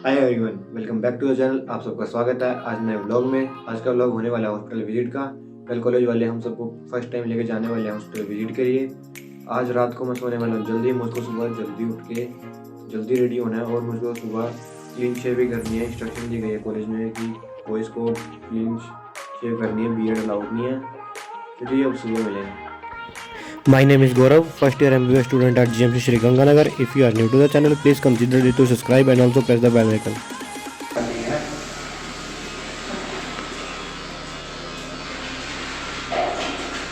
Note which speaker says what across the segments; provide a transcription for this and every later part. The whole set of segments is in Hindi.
Speaker 1: Hi everyone, welcome back to the channel. आप सबका स्वागत है आज नए व्लॉग में। आज का व्लॉग होने वाला है हॉस्पिटल विजिट का। कल कॉलेज वाले हम सबको फर्स्ट टाइम लेके जाने वाले हैं हॉस्पिटल विजिट के लिए। आज रात को मैं सोने वाला हूँ जल्दी। मुझको सुबह जल्दी उठ के जल्दी रेडी होना है और मुझको सुबह क्लीन शेव भी करनी है। इंस्ट्रक्शन दी गई है कॉलेज में कि बॉयज़ को क्लीन शेव करनी है, बियर्ड अलाउड नहीं है। चलिए अब सुबह मिलेंगे। My name is Gaurav, first year MBA student at GMC Shri Ganganagar. If you are new to the channel, please consider to subscribe and also press the bell icon.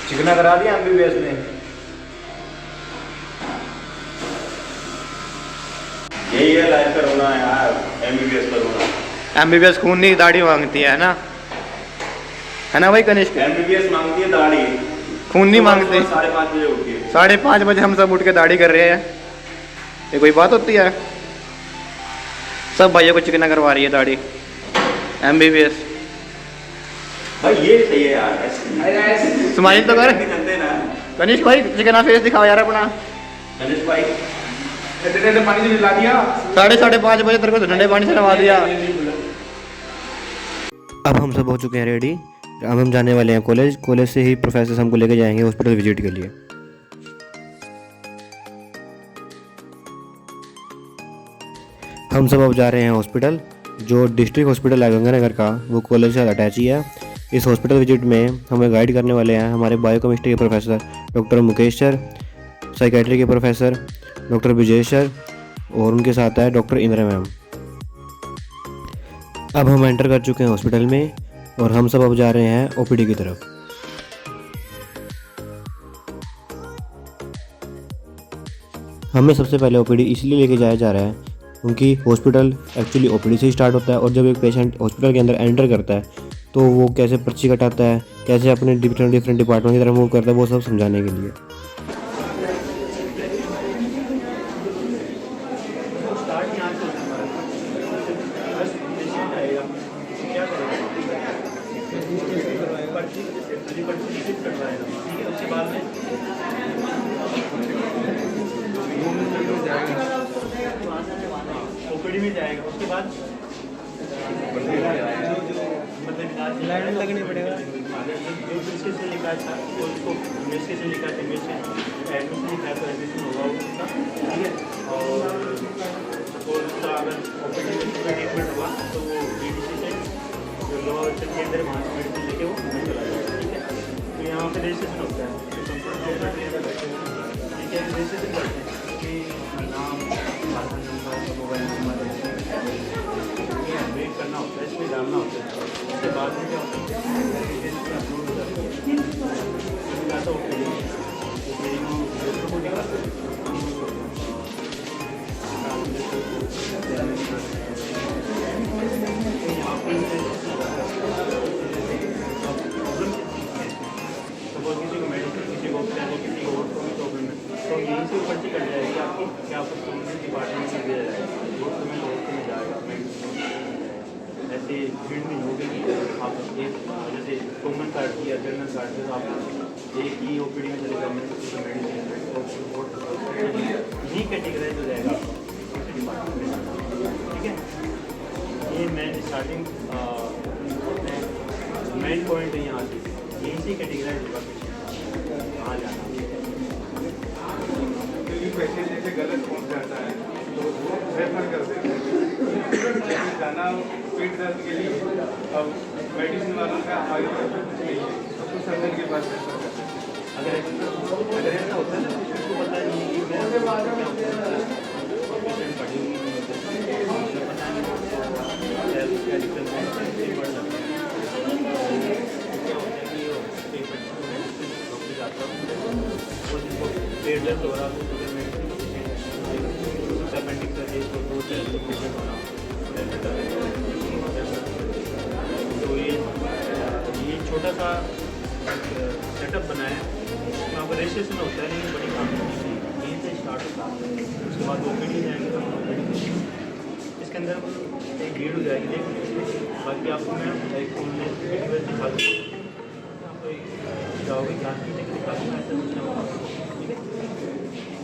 Speaker 1: चिकना करा दिया MBBS ने।
Speaker 2: यही है लाइफ का रोना यार, MBBS का रोना।
Speaker 1: MBBS खून नहीं दाढ़ी मांगती है ना, है ना भाई कनिष्क?
Speaker 2: MBBS मांगती है दाढ़ी,
Speaker 1: खून नहीं मांगते।
Speaker 2: 5:30 बजे उठ के
Speaker 1: 5:30 बजे हम सब उठ के दाढ़ी कर रहे हैं। ये कोई बात होती है? सब भाइयों को चिकना करवा रही है दाढ़ी MBBS।
Speaker 2: भाई ये सही है यार,
Speaker 1: स्माइल तो कर कनिष्क भाई, चिकना फेस दिखाओ यार अपना।
Speaker 2: कनिष्क भाई
Speaker 3: पानी से नहला दिया,
Speaker 1: 5:30 बजे तेरे को ठंडे पानी से नहा दिया। अब हम सब हो चुके हैं रेडी। अब हम जाने वाले हैं कॉलेज। कॉलेज से ही प्रोफेसर हमको लेके जाएंगे हॉस्पिटल विजिट के लिए। हम सब अब जा रहे हैं हॉस्पिटल। जो डिस्ट्रिक्ट हॉस्पिटल है गंगानगर का, वो कॉलेज से अटैच ही है। इस हॉस्पिटल विजिट में हमें गाइड करने वाले हैं हमारे बायोकेमिस्ट्री के professor doctor Mukesh sir, psychiatry के प्रोफेसर डॉक्टर विजय सर और उनके साथ है डॉक्टर इंद्रा मैम। अब हम एंटर कर चुके हैं हॉस्पिटल में और हम सब अब जा रहे हैं ओपीडी की तरफ। हमें सबसे पहले ओपीडी इसलिए लेके जाया जा रहा है क्योंकि हॉस्पिटल एक्चुअली ओपीडी से ही स्टार्ट होता है और जब एक पेशेंट हॉस्पिटल के अंदर एंटर करता है तो वो कैसे पर्ची कटाता है, कैसे अपने डिफरेंट डिपार्टमेंट की तरफ मूव करता है, वो सब समझाने के लिए।
Speaker 2: ओपीडी में जाएगा, उसके बाद
Speaker 3: लाइन लगनी पड़ेगा।
Speaker 2: जो प्रिस्क्रिप्शन लिखा था उसको प्रिस्क्रिप्शन लिखा था, एडमिशन लिखा तो एडमिशन होगा उसका, ठीक है। और सपोज उसका अगर ओपीडी में ट्रीटमेंट हुआ तो वो BDC से जो लोअर के अंदर वहाँ से मेडिसिन लेके वो घर चला जाएगा, ठीक है। तो यहाँ पे रजिस्ट्रेशन होता है, ठीक है। रजिस्ट्रेशन करते हैं कि नाम, आधार नंबर, मोबाइल नंबर वेट करना होता है, इसमें डालना होता है। उसके बाद में क्या होता है, अपलोड हो जाता है। को निकालते हैं। यहाँ पर सपोज किसी को मेडिसिन, किसी को ऑक्सीजन, किसी को और प्रॉब्लम है तो यहीं से पर्ची कट जाएगी आपको, क्या आपको डिपार्टमेंट में दिया जाएगा, में जाएगा। ऐसे भीड़ में होगी कि आप एक जैसे कॉमन कार्ड या जनरल कार्ड से आप एक ही ओपीडी में चले जाएंगे तो मेडिसिन यही कैटेगराइज हो जाएगा आपका डिपार्टमेंट, ठीक है। ये मेन स्टार्टिंग मेन पॉइंट है, यहाँ से यहीं से कैटेगराइज होगा कहाँ जाना।
Speaker 3: पेशेंट जैसे गलत पहुंच जाता है तो वो रेफर कर देते हैं जाना पेट दर्द के लिए। अब मेडिसिन वालों का आगे कुछ नहीं है, तो सर्जन के पास रेफर कर देते हैं।
Speaker 2: अगर ऐसा होता है ना, उसको पता नहीं कि मैं पेशेंट पड़ी हुई पता नहीं क्या दिक्कत है, बढ़ जाता है। क्या होता है कि डॉक्टर जाता हूँ पेट दर्द हो रहा है तो अपेंडिक्स का केस हो तो पेशेंट होना। तो ये छोटा सा सेटअप बनाया है, यहाँ पर रजिस्ट्रेशन होता है लेकिन बड़ी काम नहीं, यहीं से स्टार्ट होता है। उसके बाद ओपीडी जाएंगे तो ओपीडी इसके अंदर एक भीड़ हो जाएगी, देखिए। बाकी आपको मैं एक फूल दिखा दूँ, आपको जाओगे क्या दिखा दूँगा, ऐसा कुछ ना होगा, ठीक है।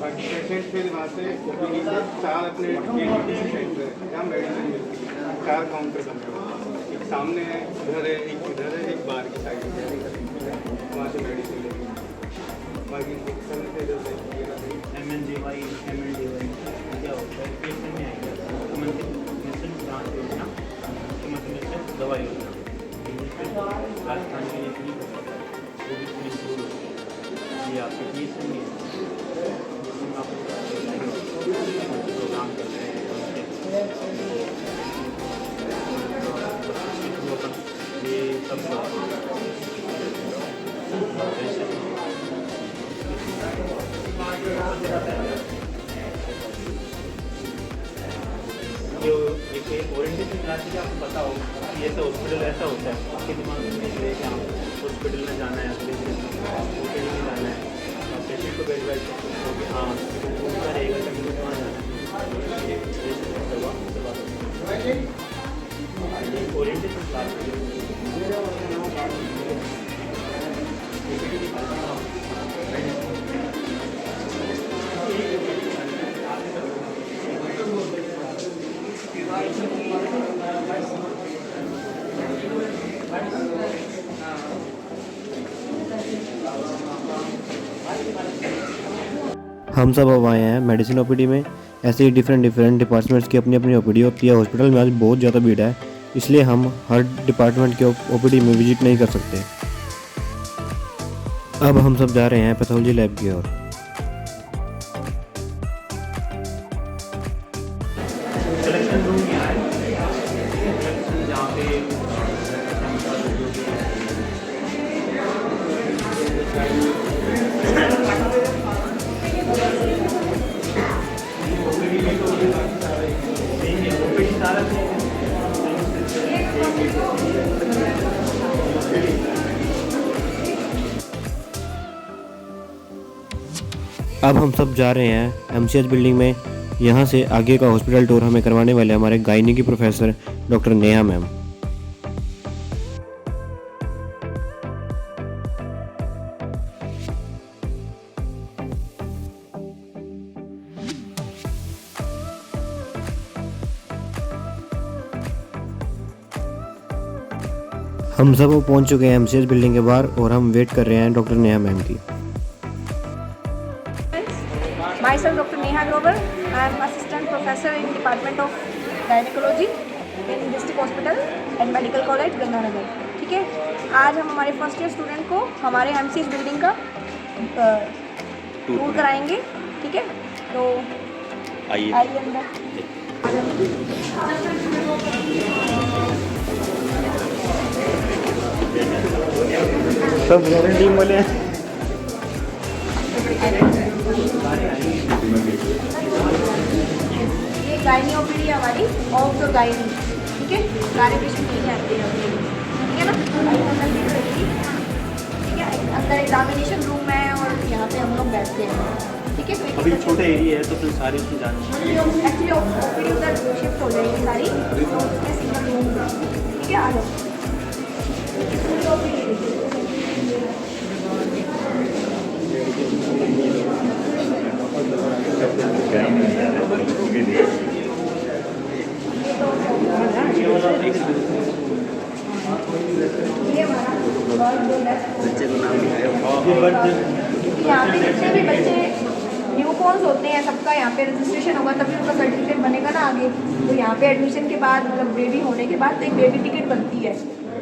Speaker 3: बाकी पेशेंट फिर वहाँ से ओपीडी से 4 अपने सेंटर है जहाँ मेडिसिन मिलती है। 4 काउंटर बने हुए हैं। एक सामने है, उधर है, एक इधर है, एक बाहर की साइड है, वहाँ से मेडिसिन लेंगे। बाकी इंजेक्शन से जो
Speaker 2: MNDY क्या होता है, पेशेंट में आएगा मेडिसिन जाँच योजना, मुख्यमंत्री से दवा योजना, राजस्थान के लिए फ्री वो भी पूरी शुरू होती है। ये आपके PSN में आप प्रोग्राम कर रहे हैं ये सब जो एक ओरिएंटेशन क्लास की आपको पता हो कि ऐसा हॉस्पिटल ऐसा होता है, आपके दिमाग में नहीं है कि हाँ हॉस्पिटल में जाना है, पेशेंट में जाना है, पेशेंट को एडवाइस करते हो कि हाँ घूमता रहेगा कभी तो वहाँ जाना है। ओरिएंटेशन क्लास
Speaker 1: हम सब अब आए हैं मेडिसिन ओपीडी में। ऐसे ही डिफरेंट डिपार्टमेंट्स की अपनी अपनी ओपीडी होती है। हॉस्पिटल में आज बहुत ज़्यादा भीड़ है, इसलिए हम हर डिपार्टमेंट के ओपीडी में विजिट नहीं कर सकते। अब हम सब जा रहे हैं पैथोलॉजी लैब की ओर।
Speaker 2: सिलेक्शन रूम यहाँ है, जहाँ पे
Speaker 1: अब हम सब जा रहे हैं MCH बिल्डिंग में। यहाँ से आगे का हॉस्पिटल टूर हमें करवाने वाले हमारे गायनी की प्रोफेसर डॉक्टर नेहा मैम। हम सब पहुँच चुके हैं MCH बिल्डिंग के बाहर और हम वेट कर रहे हैं डॉक्टर नेहा मैम की।
Speaker 4: Myself Dr. Neha Grover. I am Assistant Professor in Department of Gynecology in District Hospital and Medical College Ganganagar. ठीक है, आज हम हमारे फर्स्ट ईयर स्टूडेंट को हमारे MCH बिल्डिंग का टूर कराएंगे। ठीक है, तो आइए अंदर।
Speaker 2: सब टीम वाले हैं।
Speaker 4: ये गायनी ओपीडी है हमारी, ऑफ द गायनी। ठीक है, सारे पेशेंट नहीं आते हैं, ठीक है ना। ठीक है, अंदर एग्जामिनेशन रूम है और यहाँ पे हम लोग बैठते हैं। ठीक है,
Speaker 2: अभी छोटा एरिया है तो फिर सारे उसमें जाने
Speaker 4: एक्चुअली ओपीडी उधर शिफ्ट हो जाएगी सारी, तो उसमें सिंगल रूम। ठीक है, आ जाओ। यहाँ पे जितने भी बच्चे न्यूबॉर्न्स होते हैं सबका यहाँ पे रजिस्ट्रेशन होगा, तभी उनका सर्टिफिकेट बनेगा ना आगे। तो यहाँ पे एडमिशन के बाद मतलब बेबी होने के बाद तो एक बेबी टिकट बनती है।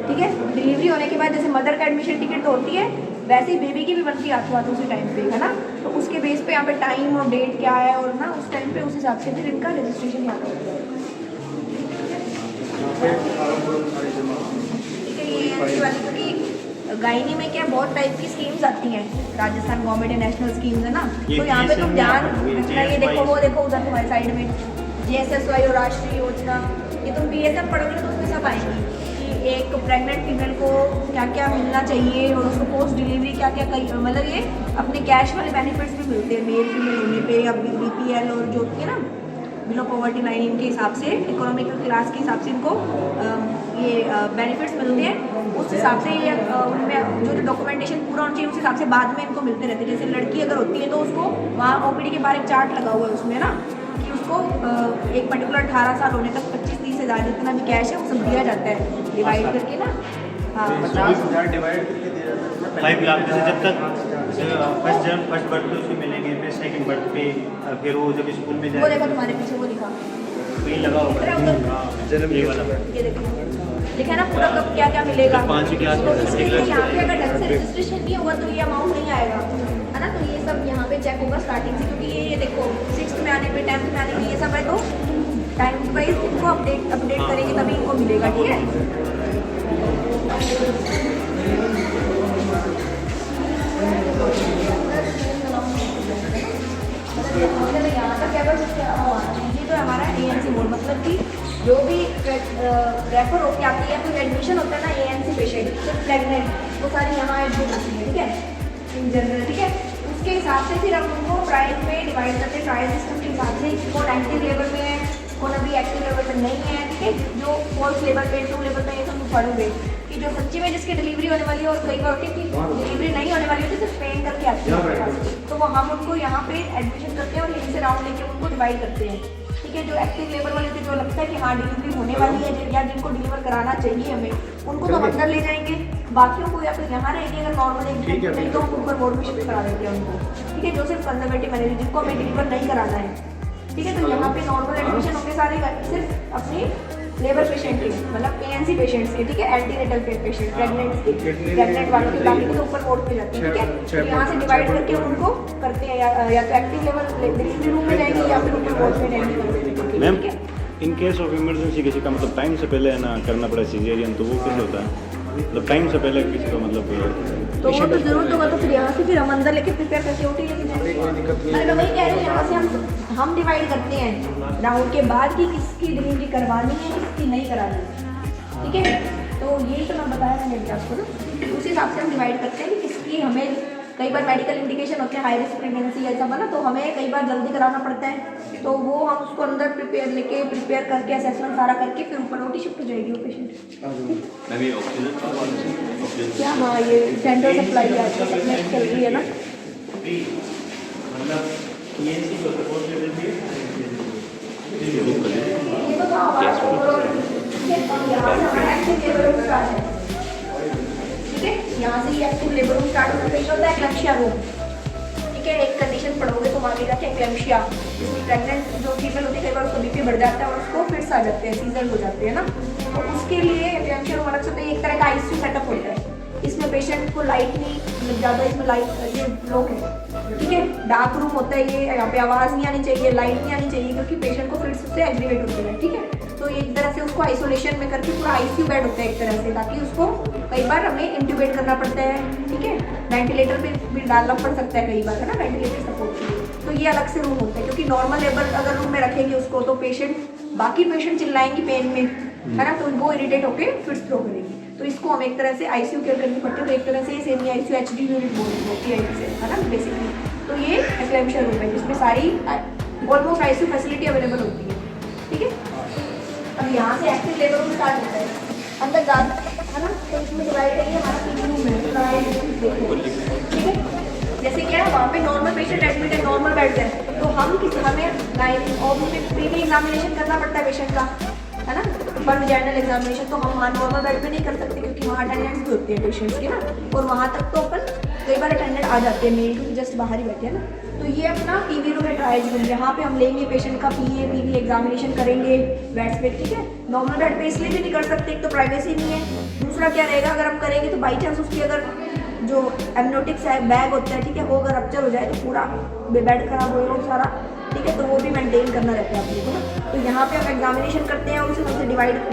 Speaker 4: ठीक है, डिलीवरी होने के बाद जैसे मदर का एडमिशन टिकट तो होती है, वैसे ही बेबी की भी बनती है हाथों हाथ उसी टाइम पे, है ना। तो उसके बेस पे यहाँ पे टाइम और डेट क्या है और ना उस टाइम पे उस हिसाब से फिर इनका रजिस्ट्रेशन यहाँ पे होता है। ठीक है, ये अच्छी वाली, क्योंकि गायनी में क्या बहुत टाइप की स्कीम्स आती हैं, राजस्थान गवर्नमेंट है, नेशनल स्कीम्स है ना। तो यहाँ पे तुम ध्यान रखना, ये देखो वो देखो उधर तुम्हारी साइड में GSSY और राष्ट्रीय योजना, ये तुम BSF पढ़ोगे तो उसमें सब आएंगी कि एक प्रेग्नेंट फीमेल को क्या क्या मिलना चाहिए और उसको पोस्ट डिलीवरी क्या क्या मतलब ये अपने कैश वाले बेनिफिट्स भी मिलते हैं मेल फीमेल होने पे, या BPL और जो होती है ना बिलो पॉवर्टी लाइन, इनके हिसाब से इकोनॉमिकल क्लास के हिसाब से इनको ये बेनिफिट्स मिलते हैं। उस हिसाब से ये उनमें जो डॉक्यूमेंटेशन पूरा होना चाहिए उस हिसाब से बाद में इनको मिलते रहते हैं। जैसे लड़की अगर होती है तो उसको वहाँ OPD के बाहर एक चार्ट लगा हुआ है उसमें ना, कि उसको एक पर्टिकुलर 18 साल होने तक 25-30 ज़्यादा जितना भी कैश है वो सब दिया जाता है डिवाइड करके ना। हाँ
Speaker 3: 50,000 डिवाइड करके दिया जाता है।
Speaker 2: 5 लाख जैसे जब तक फर्स्ट बर्थ पे उसमें मिलेंगे, फिर सेकंड बर्थ पे, फिर वो जब स्कूल में
Speaker 4: वो
Speaker 2: जाए
Speaker 4: देखो तुम्हारे पीछे वो लिखा,
Speaker 2: तो ये लगा होगा। हाँ,
Speaker 3: जन्म
Speaker 2: ये वाला
Speaker 4: ये देखो लिखा है ना पूरा कब क्या क्या मिलेगा।
Speaker 2: 5 के
Speaker 4: तो
Speaker 2: आसपास
Speaker 4: इसके लिए यहाँ पे अगर ढंग से रजिस्ट्रेशन नहीं हुआ तो ये अमाउंट नहीं आएगा, है ना। तो ये सब यहाँ पे चेक होगा स्टार्टिंग से, क्योंकि ये देखो 6th में आने पे 10th में आने पे ये सब है, तो टाइम वाइज इनको अपडेट करेंगे तभी इनको मिलेगा, ठीक है। यहाँ तक क्या बस ये तो हमारा ANC मोड, मतलब कि जो भी रेफर होकर आती है, कोई एडमिशन होता है ना ANC पेशेंट, सिर्फ प्रेगनेंट, वो सारी यहाँ एडमिट होती है, ठीक है, इन जनरल, ठीक है। उसके हिसाब से फिर हम उनको प्राइस में डिवाइड करते हैं, ट्रायल सिस्टम के हिसाब से, कौन एक्टिव लेवल में है, कौन अभी एक्टिव लेवल में नहीं है, ठीक है। जो फोर्थ लेवल पे, 2 लेवल पे, ये सब पढ़ोगे कि जो सच्ची में जिसकी डिलीवरी होने वाली है, और कई बार होती है कि डिलीवरी नहीं होने वाली होती है, सिर्फ पेन करके आती है, तो वो हम उनको यहाँ पे एडमिशन करते हैं और यहीं से राउंड लेके उनको डिवाइड करते हैं, ठीक है। जो एक्टिव लेवल वाले थे, जो लगता है कि हाँ डिलीवरी होने वाली है या जिनको डिलीवर कराना चाहिए हमें, उनको तो हम अंदर ले जाएंगे, बाकियों को या फिर यहाँ रहेंगे अगर नॉर्मल एक नहीं तो ऊपर बोर्ड में शिफ्ट करा देते हैं उनको, ठीक है। जो सिर्फ कंजर्वेटिव मैनेजर जिनको हमें डिलीवर नहीं कराना है, ठीक है। तो यहाँ पे नॉर्मल एडमिशन होंगे सारे सिर्फ अपनी लेबर पेशेंट के, मतलब ANC पेशेंट्स के, ठीक है, एंटीनेटल पेशेंट, प्रेग्नेंट वालों के, बाकी तो ऊपर बोर्ड पे जाते हैं, ठीक है। तो यहाँ से डिवाइड करके उनको करते हैं, या तो एक्टिव लेवल डिलीवरी रूम में जाएंगे या फिर ऊपर बोर्ड में जाएंगे,
Speaker 5: मैम।
Speaker 4: ठीक है।
Speaker 5: इन केस ऑफ इमरजेंसी किसी का मतलब टाइम से पहले ना करना पड़ा सिजेरियन, तो वो कैसे होता है? मतलब टाइम से पहले किसी को मतलब
Speaker 4: तो वो तो जरूरत होगा, तो फिर यहाँ से फिर हम अंदर लेके प्रिपेयर करके OT लेके जाएंगे। मैं वही कह रही हूँ, यहाँ से हम डिवाइड करते हैं राउंड के बाद कि किसकी डिलीवरी करवानी है, किसकी नहीं करानी है, ठीक है। तो यही तो मैं बताया मैंने आपको ना, उसी हिसाब से हम डिवाइड करते हैं कि किसकी हमें, कई बार मेडिकल इंडिकेशन होते हैं, हाई रिस्क प्रेगनेंसी ऐसा बना, तो हमें कई बार जल्दी कराना पड़ता है, तो वो हम उसको अंदर प्रिपेयर करके असेसमेंट सारा करके फिर ऊपर OT शिफ्ट हो जाएगी वो पेशेंट।
Speaker 5: मैम ये ऑक्सीजन
Speaker 4: क्या हाँ ये सेंट्रल सप्लाई सप्लाई चल रही है ना,
Speaker 2: मतलब ANC को सपोर्ट लेवल पे
Speaker 4: ये तो हमारा यहाँ से हमारा एक्टिव लेबर रूम स्टार्ट है, ठीक है। यहाँ से ये एक्टिव लेबर रूम स्टार्ट होता है, होता है एक्लेम्शिया रूम, ठीक है। एक कंडीशन पढ़ोगे तो आगे जाके एक्लेम्शिया, जिसमें प्रेग्नेंट जो फीमेल होती है, कई बार उसको BP बढ़ जाता है और उसको फिट्स आ जाते हैं, सीजर हो जाते हैं ना, तो उसके लिए एक्लेम्शिया रूम अलग से होता है। एक तरह का ICU सेटअप होता है, इसमें पेशेंट को लाइट नहीं, मतलब ज़्यादा इसमें लाइट, ये ब्लॉक है, ठीक है। डार्क रूम होता है ये, यहाँ पे आवाज़ नहीं आनी चाहिए, लाइट नहीं आनी चाहिए, क्योंकि पेशेंट को फिट्स उससे एग्रीवेट होती है, ठीक है। तो एक तरह से उसको आइसोलेशन में करके पूरा ICU बेड होता है एक तरह से, ताकि उसको कई बार हमें इंट्यूबेट करना पड़ता है, ठीक है। वेंटिलेटर पे भी डालना पड़ सकता है कई बार, है ना, वेंटिलेटर सपोर्ट के लिए, तो ये अलग से रूम होता है। क्योंकि नॉर्मल लेबर अगर रूम में रखेंगे उसको, तो बाकी पेशेंट चिल्लाएंगे पेन में, है ना, तो वो इरिटेट होकर फिट्स थ्रो करेंगे। तो इसको हम एक तरह से ICU केयर करनी पड़ती है, तो एक तरह से सेमी ICU HD यूनिट बोलती है, है ना बेसिकली। तो ये एक्लेम्शिया रूम है जिसमें सारी ऑलमोस्ट ICU फैसिलिटी अवेलेबल होती है, ठीक है। अब यहाँ से एक्टिव लेबर रूम स्टार्ट होता है, अंदर ज़्यादा, है ना, तो इसमें डिवाइड है हमारा 3 रूम है, ठीक है। जैसे क्या है वहाँ पे नॉर्मल पेशेंट एडमिट है, नॉर्मल बेड है, तो हमें गाइनिक और उसमें प्री एग्जामिनेशन करना पड़ता है पेशेंट का, है ना, पर जनरल एग्जामिनेशन तो हम वहाँ नॉर्मल बेड पे नहीं कर सकते, क्योंकि वहाँ अटेंडेंस भी होती है पेशेंट्स की ना, और वहाँ तक तो अपन कई बार अटेंडेंट आ जाते हैं, मेल जस्ट बाहर ही बैठे हैं ना। तो ये अपना PV रूम है, ट्रायल रूम, यहाँ पे हम लेंगे पेशेंट का PV एग्जामिनेशन करेंगे बेड्स पे, ठीक है। नॉर्मल बेड पे इसलिए भी नहीं कर सकते, एक तो प्राइवेसी नहीं है, दूसरा क्या रहेगा अगर हम करेंगे तो बाई चांस उसकी अगर जो एमनोटिक्स है बैग होता है, ठीक है, वो अगर रप्चर हो जाए तो पूरा बेड खराब हो सारा, ठीक है। तो वो भी मेंटेन करना रहता है अपने को ना। तो यहाँ पे हम एग्जामिनेशन करते हैं और उसे हमसे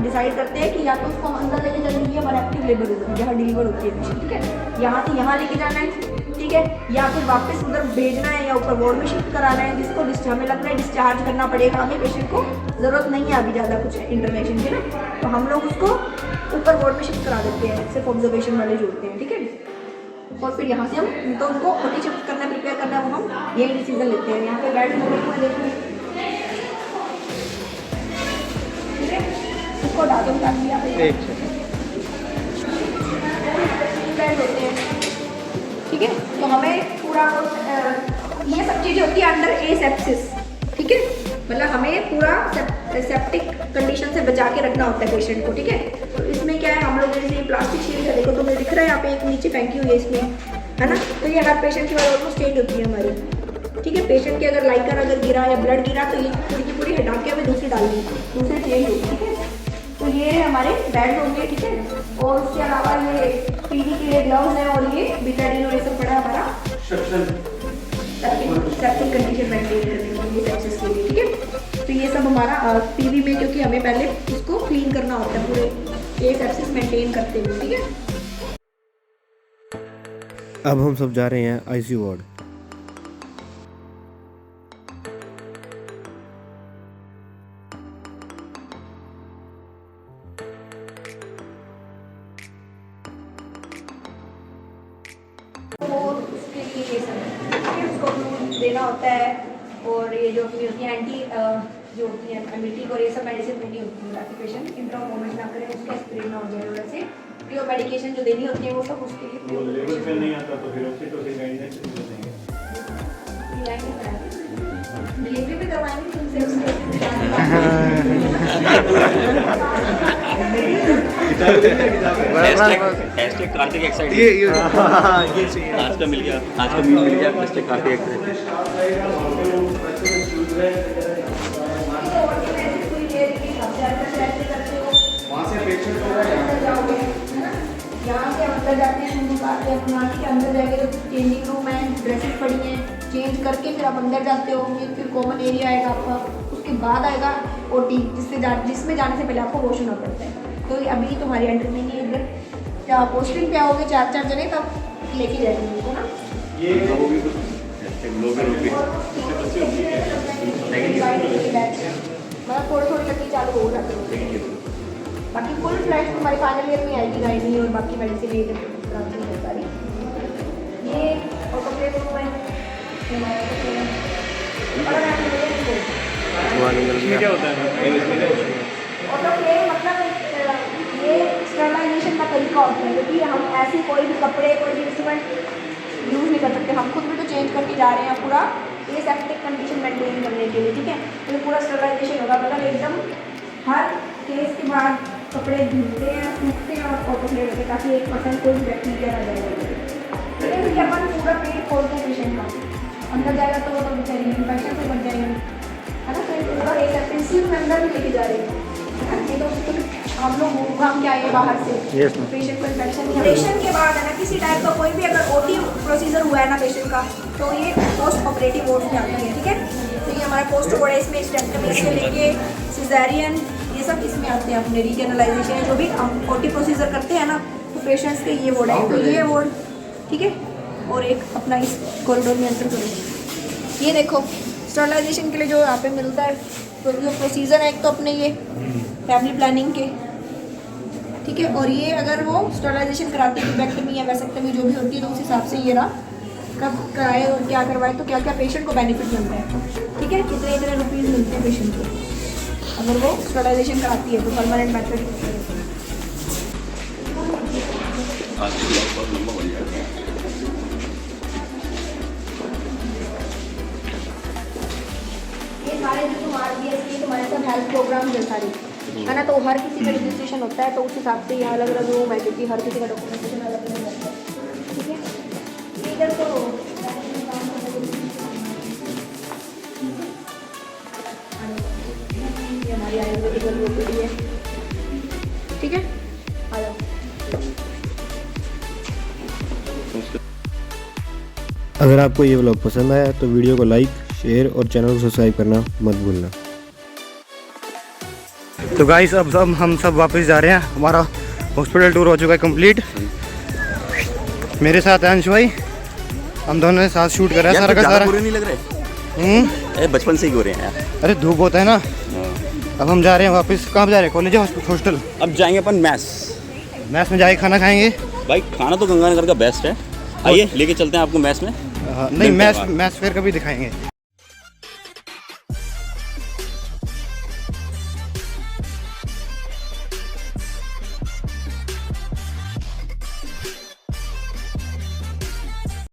Speaker 4: डिसाइड करते हैं कि या तो उसको हम अंदर लेके चलेंगे हमारा एक्टिव लेबर रूम जहाँ डिलीवर होती है पेशेंट, ठीक है, यहाँ से यहाँ लेके जाना है, ठीक है, या फिर वापस उधर भेजना है या ऊपर वार्ड में शिफ्ट कराना है, जिसको हमें लगता है डिस्चार्ज करना पड़ेगा, हमें पेशेंट को ज़रूरत नहीं है अभी ज़्यादा कुछ इंटरवेंशन की ना, तो हम लोग उसको ऊपर वार्ड में शिफ्ट करा देते हैं, सिर्फ ऑब्जर्वेशन वाले जो होते हैं, ठीक है। और फिर यहाँ से हम तो उनको OT शिफ्ट करना, प्रिपेयर करना, वो हम यही डिसीजन लेते हैं। यहाँ पे बेड में देखिए, ठीक है, इसको डाटो काट दिया बेड होते हैं, ठीक है। तो हमें पूरा ये सब चीज़ें होती है अंडर A सेप्सिस, ठीक है। मतलब हमें पूरा सेप्टिक कंडीशन से बचा के रखना होता है पेशेंट को, ठीक है। तो इसमें क्या है, हम लोग जैसे प्लास्टिक शील्ड है, देखो तुम्हें दिख रहा है यहाँ पे एक नीचे फेंकी हुई है इसमें, है ना। तो ये हर पेशेंट की ऑलमोस्ट चेंज होती है हमारी, ठीक है। पेशेंट के अगर लाइकर अगर गिरा या ब्लड गिरा तो ये पूरी की पूरी हटा के हमें दूसरी डालनी, दूसरी चेंज होगी, ठीक है। तो ये हमारे बेड होंगे, ठीक है। और उसके अलावा ये पीवी के लिए ग्लव्स हैं और ये बीटाडीन और ये सब पड़ा हमारा सेप्टिक कंडीशन मेंटेन करने के लिए, सेप्सिस के लिए, ठीक है। तो ये सब हमारा पीवी में, क्योंकि हमें पहले इसको क्लीन करना होता है पूरे ये सेप्सिस मेंटेन करते हुए, ठीक है।
Speaker 1: अब हम सब जा रहे हैं आईसीयू वार्ड।
Speaker 4: और उसके लिए ये सब उसको देना होता है। और ये जो अपनी होती है एंटी जो होती है एमिटिक और ये सब मेडिसिन देनी होती है ताकि पेशेंट इंट्रा मूवमेंट ना करे, उसका स्प्रे ना हो जाए। वैसे प्योर मेडिकेशन जो देनी होती है वो सब उसके लिए
Speaker 5: वो लेवल पे नहीं आता तो फिर ऑक्सीटोसिन का इंजेक्शन दे देंगे।
Speaker 4: डिलीवरी भी करवाएंगे तुमसे उसके
Speaker 6: हैशटैग कार्तिक एक्साइड ये आज का मिल गया, आज का मीम मिल गया हैशटैग कार्तिक एक्साइड।
Speaker 3: वहाँ से पेशेंट को
Speaker 4: यहाँ से अंदर जाते हैं, निकालते हैं अपना, ठीक है। अंदर जाएंगे तो चेंजिंग रूम है, ड्रेसेस पड़ी हैं, चेंज करके फिर आप अंदर जाते हो। फिर कॉमन एरिया आएगा आपका, उसके बाद आएगा ओटी, जिसमें जाने से पहले आपको वॉश होना पड़ता है। तो अभी तुम्हारी अंडर में नहीं है इधर, जब आप पोस्टिंग पे आओगे 4-4 जने तब लेके जाएंगे उनको ना।
Speaker 5: ये वो भी कुछ हैशटैग ग्लोबल
Speaker 4: मतलब थोड़ी तक ही चालू हो जाते हैं। बाकी फुल फ्लैश हमारी फाइनल ईयर में आएगी गाइडनी और बाकी मेडिसिन ये सारी। ये ऑटोक्लेव रूम है,
Speaker 5: इसमें क्या होता है?
Speaker 4: ऑटोक्लेव मतलब ये स्टरलाइजेशन का तरीका होता है, क्योंकि हम ऐसे कोई भी कपड़े कोई भी इंस्ट्रूमेंट यूज़ नहीं कर सकते। हम खुद भी तो चेंज करके जा रहे हैं पूरा ये सेप्टिक कंडीशन मेंटेन करने के लिए, ठीक है। तो पूरा स्टरलाइजेशन होगा, मतलब एकदम हर केस के बाद कपड़े धुलते हैं, सूखते हैं और ऑटोक्लेव होते हैं ताकि 1% कोई भी बैक्टीरिया ना जाए। फिर अपन पूरा पेट खोलते हैं पेशेंट का, अंदर जाएगा तो वो तो बेचारी इन्फेक्शन से बच जाएंगे, है ना। तो पूरा एक एफेंसिव में अंदर भी लेके जा रहे हैं, है ना। ये तो हम लोग घूम के आए बाहर से, पेशेंट को इन्फेक्शन नहीं। ऑपरेशन के बाद है ना किसी टाइप का कोई भी अगर ओटी प्रोसीजर हुआ है ना पेशेंट का, तो ये पोस्ट ऑपरेटिव वार्ड में आता है, ठीक है। तो ये हमारा पोस्ट वार्ड है, इसमें स्टेक्टमी से लेके सिजेरियन ये सब इसमें आते हैं। अपने रीजनलाइजेशन जो भी हम ओटी प्रोसीजर करते हैं ना, तो पेशेंट्स के ये वार्ड है। तो ये वार्ड, ठीक है। और एक अपना इस कॉरिडोर में एंटर करो। ये देखो स्टरलाइजेशन के लिए जो यहाँ पे मिलता है, तो जो प्रोसीजर है एक तो अपने ये फैमिली प्लानिंग के, ठीक है। और ये अगर वो स्टरलाइजेशन कराते हैं, बैक्टमी या वैसेक्टमी जो भी होती है, तो उस हिसाब से ये रहा कब कराए और क्या करवाए, तो क्या क्या पेशेंट को बेनिफिट मिलता है, ठीक है। कितने इतने रुपीज़ मिलते हैं पेशेंट को अगर वो स्टरलाइजेशन कराती है, तो परमानेंट मेथड। ये सारे जो तुम्हारे दिए तुम्हारे सब हेल्थ प्रोग्राम है सारे, है ना। तो हर किसी का रजिस्ट्रेशन होता है, तो उस हिसाब से ये अलग अलग रूम है, क्योंकि हर किसी का डॉक्यूमेंटेशन अलग अलग होता है, ठीक है। इधर तो ये हमारी आयुर्वेदिक ओपीडी है, ठीक है। आ जाओ।
Speaker 1: अगर आपको ये व्लॉग पसंद आया तो वीडियो को लाइक, शेयर और चैनल को सब्सक्राइब करना मत भूलना। तो गाइस अब हम सब वापस जा रहे हैं, हमारा हॉस्पिटल टूर हो चुका है कंप्लीट। मेरे साथ है अंश भाई, हम दोनों ने साथ शूट करा है सारा का सारा।
Speaker 6: बुरे नहीं लग रहे, बचपन से ही हो रहे हैं यार।
Speaker 1: अरे धूप होता है ना। अब हम जा रहे हैं वापस। कहाँ जा रहे हैं? College hostel?
Speaker 6: अब जाएंगे अपन मैस
Speaker 1: में जाके खाना खाएंगे।
Speaker 6: भाई खाना तो गंगानगर का बेस्ट है, आइए लेके चलते हैं आपको मैस में।
Speaker 1: नहीं, मैस फेयर कभी दिखाएंगे।